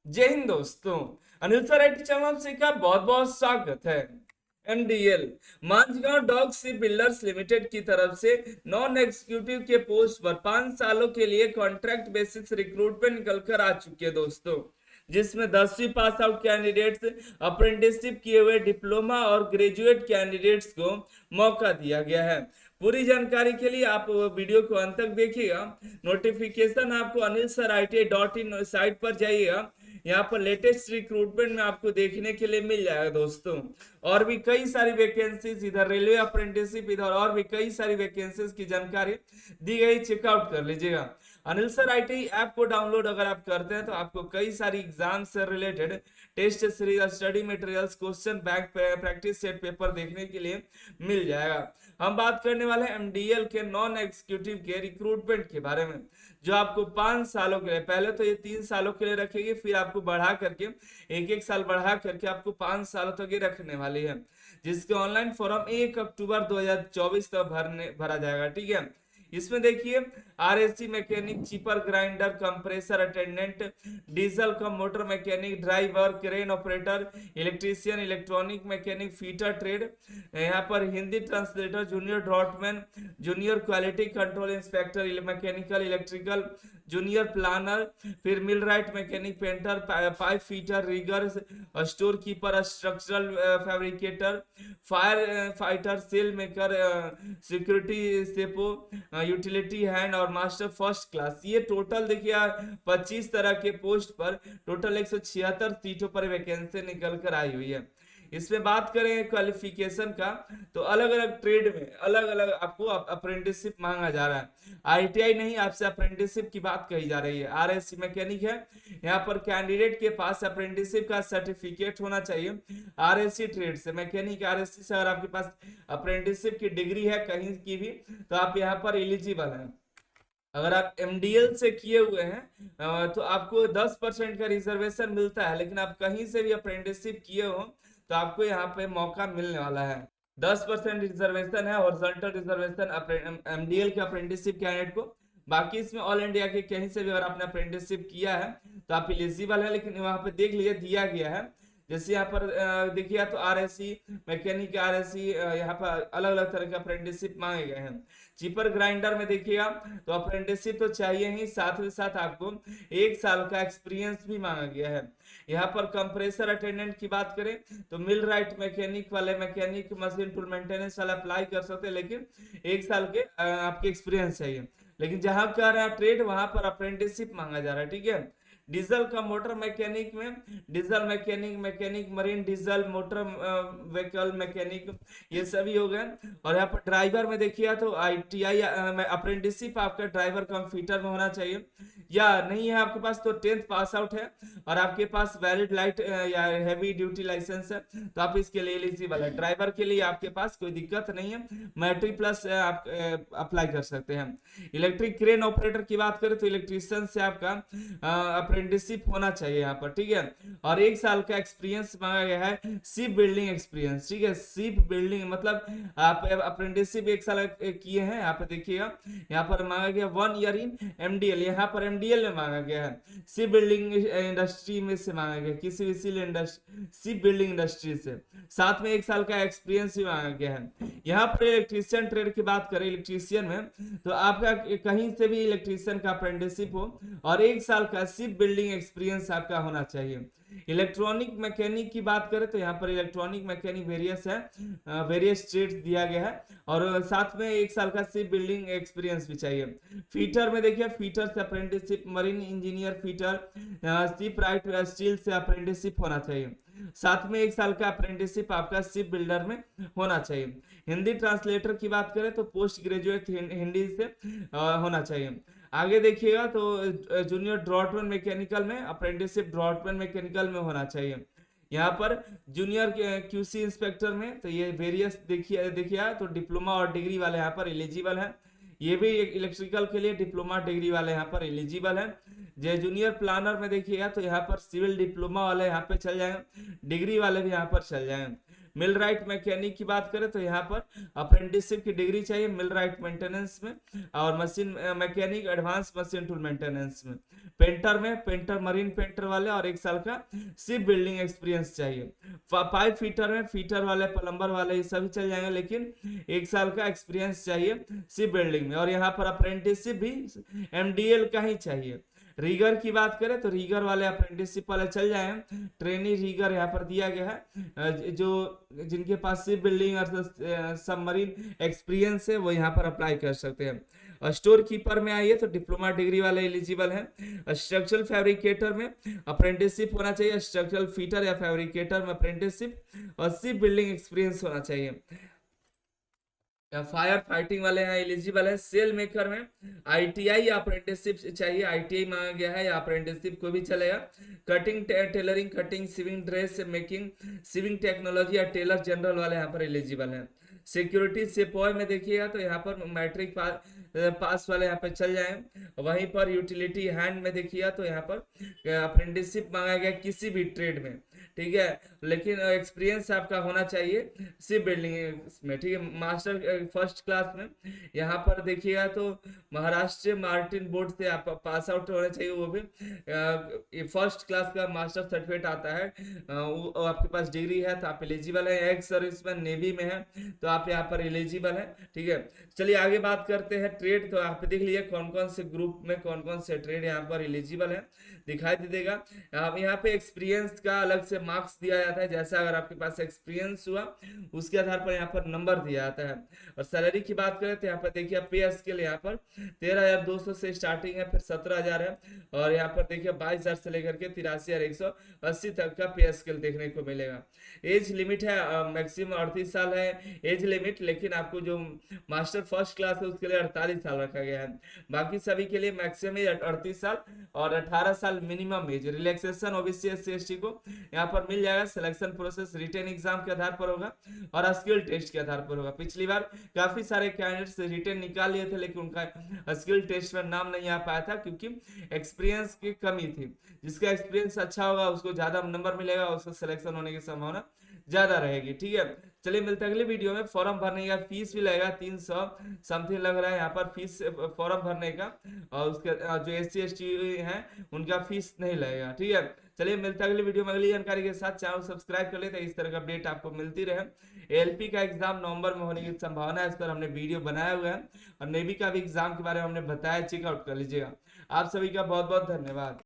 जय हिंद दोस्तों। Anil sir IT channel से का बहुत बहुत स्वागत है। MDL Mazagon Dock Ship Builders Limited की तरफ से नॉन एग्जीक्यूटिव के पोस्ट पर 5 सालों के लिए कॉन्ट्रैक्ट बेसिस रिक्रूटमेंट निकल कर आ चुकी है दोस्तों, जिसमें 10वीं पास आउट कैंडिडेट्स, अप्रेंटिसशिप किए हुए डिप्लोमा और ग्रेजुएट कैंडिडेट्स को मौका दिया गया है। पूरी जानकारी के लिए आप वीडियो को अंत तक देखिएगा। नोटिफिकेशन आपको अनिल सर IT.in साइट पर जाइएगा, यहाँ पर लेटेस्ट रिक्रूटमेंट में आपको देखने के लिए मिल जाएगा दोस्तों। और भी कई सारी वैकेंसीज, इधर रेलवे अप्रेंटिसशिप, इधर और भी कई सारी वैकेंसीज की जानकारी दी गई, चेकआउट कर लीजिएगा। अनिल सर IT ऐप को डाउनलोड अगर आप करते हैं तो आपको कई सारी एग्जाम से related test series, study materials, question bank, practice set paper देखने के लिए मिल जाएगा। हम बात करने वाले हैं एमडीएल के नॉन एग्जीक्यूटिव के रिक्रूटमेंट के बारे में, जो आपको 5 सालों के लिए, पहले तो ये 3 सालों के लिए रखेगी, फिर आपको बढ़ा करके एक एक साल बढ़ा करके आपको 5 सालों तक ये रखने वाली है, जिसके ऑनलाइन फॉर्म 1 अक्टूबर 2024 तक भरा जाएगा। ठीक है, इसमें देखिए RSC mechanic, chipper grinder, compressor attendant, diesel का motor mechanic, driver, crane operator, electrician, electronic mechanic, fitter trade, यहाँ पर Hindi translator, junior draughtsman, junior quality control inspector, mechanical electrical, junior planner, फिर millwright mechanic, painter, pipe fitter, rigger, store keeper, structural fabricator, fire fighter, sail maker, security sepoy, utility hand और master first class. ये total देखिए 25 तरह के post पर total 176 सीटों पर vacancy निकल कर आई हुई है। इसमें बात करें क्वालिफिकेशन का, तो अलग अलग ट्रेड में अलग अलग आपको अप्रेंटिसशिप मांगा जा रहा है। आईटीआई नहीं, आपसे अप्रेंटिसशिप की बात कही जा रही है। आरएससी मैकेनिक है, यहाँ पर कैंडिडेट के पास अप्रेंटिसशिप का सर्टिफिकेट होना चाहिए। आरएससी ट्रेड से मैकेनिक, आरएससी से अगर आपके पास अप्रेंटिसशिप की डिग्री है कहीं की भी, तो आप यहाँ पर एलिजिबल हैं। अगर आप एमडीएल से किए हुए हैं तो आपको 10% का रिजर्वेशन मिलता है, लेकिन आप कहीं से भी अप्रेंटिसशिप किए हो तो आपको यहाँ पे मौका मिलने वाला है। 10% रिजर्वेशन है, हॉरिजॉन्टल रिजर्वेशन एमडीएल के अप्रेंटिसशिप कैंडिडेट को। बाकी इसमें ऑल इंडिया के कहीं से भी अगर आपने अप्रेंटिसशिप किया है तो आप एलिजिबल है, लेकिन वहां पे देख लीजिए दिया गया है। जैसे यहाँ पर देखिए तो आरएससी मैकेनिक, आरएससी, यहाँ पर अलग अलग तरह के अप्रेंटिसशिप मांगे गए हैं। चिपर ग्राइंडर में देखिएगा तो अप्रेंटिसशिप तो चाहिए ही, साथ ही साथ आपको 1 साल का एक्सपीरियंस भी मांगा गया है। यहाँ पर कंप्रेसर अटेंडेंट की बात करें तो मिल राइट मैकेनिक वाले मैकेनिक, मशीन टूल मेंटेनेंस वाला अप्लाई कर सकते हैं, लेकिन 1 साल के आपके एक्सपीरियंस चाहिए। लेकिन जहां कर रहा है ट्रेड, वहां पर अप्रेंटिसशिप मांगा जा रहा है। ठीक है, डीजल का मोटर मैकेनिक में diesel mechanic marine diesel motor vehicle mechanic, ये सभी हो गए। और यहाँ पर ड्राइवर में देखिए तो आईटीआई अप्रेंटिसशिप आपका ड्राइवर कंप्यूटर में होना चाहिए, या नहीं है आपके पास तो 10th पास आउट है और आपके पास वैलिड लाइट या हैवी ड्यूटी लाइसेंस है, तो आप इसके लिए एलिजिबल है। ड्राइवर के लिए आपके पास कोई दिक्कत नहीं है, मैट्रिक प्लस आप अप्लाई कर सकते हैं। इलेक्ट्रिक क्रेन ऑपरेटर की बात करें तो इलेक्ट्रीशियन से आपका अप्रेंटिसशिप होना चाहिए यहाँ पर। ठीक है, और 1 साल का एक्सपीरियंस मांगा गया है, शिप बिल्डिंग एक्सपीरियंस। ठीक है, शिप बिल्डिंग मतलब आप अप्रेंटिसशिप 1 साल किए हैं, यहाँ पे देखिएगा यहाँ पर मांगा गया 1 ईयर इन एमडीएल, यहाँ पर एमडीएल में मांगा गया है। शिप बिल्डिंग इंडस्ट्री में से मांगा गया, किसी भी शिप बिल्डिंग इंडस्ट्री से, साथ में 1 साल का एक्सपीरियंस भी मांगा गया है। यहाँ पर इलेक्ट्रीशियन ट्रेड की बात करें, इलेक्ट्रीशियन में तो आपका कहीं से भी इलेक्ट्रीशियन का अप्रेंटिसशिप हो और 1 साल का शिप बिल्डिंग एक्सपीरियंस आपका होना चाहिए। इलेक्ट्रॉनिक मैकेनिक की बात करें तो यहाँ पर इलेक्ट्रॉनिक मैकेनिक वेरियस है, वेरियस ट्रेड्स दिया गया है, और साथ में 1 साल का शिप बिल्डिंग एक्सपीरियंस भी चाहिए। फीटर में देखिए, फीटर से apprenticeship, marine engineer fitter, ship right steel से अप्रेंटिसशिप होना चाहिए। साथ में 1 साल का अप्रेंटिसशिप आपका शिप बिल्डर में होना चाहिए। हिंदी ट्रांसलेटर की बात करें तो पोस्ट ग्रेजुएट हिंदी से होना चाहिए। आगे देखिएगा तो जूनियर ड्रॉटमैन मैकेनिकल में अप्रेंटिसशिप ड्रॉटमैन मैकेनिकल में होना चाहिए। यहाँ पर जूनियर क्यूसी इंस्पेक्टर में तो ये वेरियस देखिए तो डिप्लोमा और डिग्री वाले यहाँ पर एलिजिबल है। ये भी इलेक्ट्रिकल के लिए डिप्लोमा डिग्री वाले यहाँ पर एलिजिबल है। जो जूनियर प्लानर में देखिएगा तो यहाँ पर सिविल डिप्लोमा वाले यहाँ पे चल जाएंगे, डिग्री वाले भी यहाँ पर चल जाएंगे। मिल राइट मैकेनिक की बात करें तो यहाँ पर अप्रेंटिसशिप की डिग्री चाहिए मिल राइट मेंटेनेंस में, और machine mechanic advance machine tool maintenance में। पेंटर में पेंटर मरीन पेंटर वाले और 1 साल का शिप बिल्डिंग एक्सपीरियंस चाहिए। पाइप फिटर में फिटर वाले प्लम्बर वाले ये सभी चल जाएंगे, लेकिन 1 साल का एक्सपीरियंस चाहिए शिप बिल्डिंग में। और यहाँ पर अप्रेंटिसशिप भी एमडीएल का ही चाहिए। रीगर की बात करें तो रीगर वाले अप्रेंटिसशिप वाले चल जाए, ट्रेनी रीगर यहाँ पर दिया गया है। जो जिनके पास शिप बिल्डिंग और सबमरीन एक्सपीरियंस है वो यहाँ पर अप्लाई कर सकते हैं। और स्टोर कीपर में आइए तो डिप्लोमा डिग्री वाले एलिजिबल हैं। स्ट्रक्चरल फैब्रिकेटर में अप्रेंटिसशिप होना चाहिए, स्ट्रक्चरल फिटर या फैब्रिकेटर में अप्रेंटिसशिप, और शिप बिल्डिंग एक्सपीरियंस होना चाहिए। फायर फाइटिंग वाले हैं एलिजिबल है। सेल मेकर में आईटीआई या अप्रेंटिसशिप चाहिए, आईटीआई मांगा गया है या अप्रेंटिसशिप को भी चलेगा। कटिंग टेलरिंग कटिंग सिविंग ड्रेस मेकिंग सिविंग टेक्नोलॉजी या टेलर जनरल वाले यहाँ पर एलिजिबल हैं। सिक्योरिटी सिपॉय में देखिएगा तो यहाँ पर मैट्रिक पास वाले यहाँ पे चल जाए। वहीं पर यूटिलिटी हैंड में देखिएगा तो यहाँ पर अप्रेंटिसशिप मांगा गया किसी भी ट्रेड में, ठीक है, लेकिन एक्सपीरियंस आपका होना चाहिए शिप बिल्डिंग में, ठीक है। मास्टर फर्स्ट क्लास में यहाँ पर देखिएगा तो महाराष्ट्र मार्टिन बोर्ड से आप पास आउट होना चाहिए, वो भी फर्स्ट क्लास का मास्टर सर्टिफिकेट आता है। वो आपके पास डिग्री है तो आप एलिजिबल है। एक्स सर्विसमैन नेवी में है तो आप यहाँ पर एलिजिबल है, ठीक है। चलिए आगे बात करते हैं ट्रेड। तो आप देख लीजिए कौन कौन से ग्रुप में कौन कौन से ट्रेड यहाँ पर एलिजिबल है, दिखाई दे देगा। आप यहाँ पे एक्सपीरियंस का अलग से मार्क्स दिया जाता है, जैसा अगर आपके पास एक्सपीरियंस हुआ उसके आधार पर यहाँ पर नंबर दिया जाता है। और सैलरी की बात करें तो यहाँ पर देखिए पे स्केल यहाँ पर 13,200 से स्टार्टिंग है, फिर 17,000 है, और यहाँ पर देखिए 22,000 से लेकर के 83,180 तक का पे स्केल देखने को मिलेगा। एज लिमिट है मैक्सिमम 38 साल है एज लिमिट, लेकिन आपको जो मास्टर फर्स्ट क्लास है उसके लिए 48 साल रखा गया है। बाकी सभी के लिए मैक्सिमम एज 38 साल और 18 साल minimum age. Relaxation OBC SC ST को यहाँ पर मिल जाएगा। सिलेक्शन प्रोसेस रिटेन एग्जाम के आधार पर होगा और स्किल टेस्ट के आधार पर होगा। पिछली बार काफी सारे कैंडिडेट्स रिटेन निकाल लिए थे, लेकिन उनका स्किल टेस्ट में नाम नहीं आ पाया था क्योंकि एक्सपीरियंस की कमी थी। जिसका एक्सपीरियंस अच्छा होगा उसको ज्यादा नंबर मिलेगा, उसका सिलेक्शन होने की संभावना ज्यादा रहेगी, ठीक है। चलिए मिलते हैं अगले वीडियो में। फॉर्म भरने का फीस भी लगेगा 300 समथिंग लग रहा है यहाँ पर फीस फॉर्म भरने का, और उसके जो एससी एसटी हैं उनका फीस नहीं लगेगा, ठीक है। चलिए मिलते हैं अगली वीडियो में अगली जानकारी के साथ। चैनल सब्सक्राइब कर ले ताकि इस तरह का अपडेट आपको मिलती रहे। एएलपी का एग्जाम नवंबर में होने की संभावना है, इस पर हमने वीडियो बनाया हुआ है, और नेवी का भी एग्जाम के बारे में हमने बताया, चेकआउट कर लीजिएगा। आप सभी का बहुत बहुत धन्यवाद।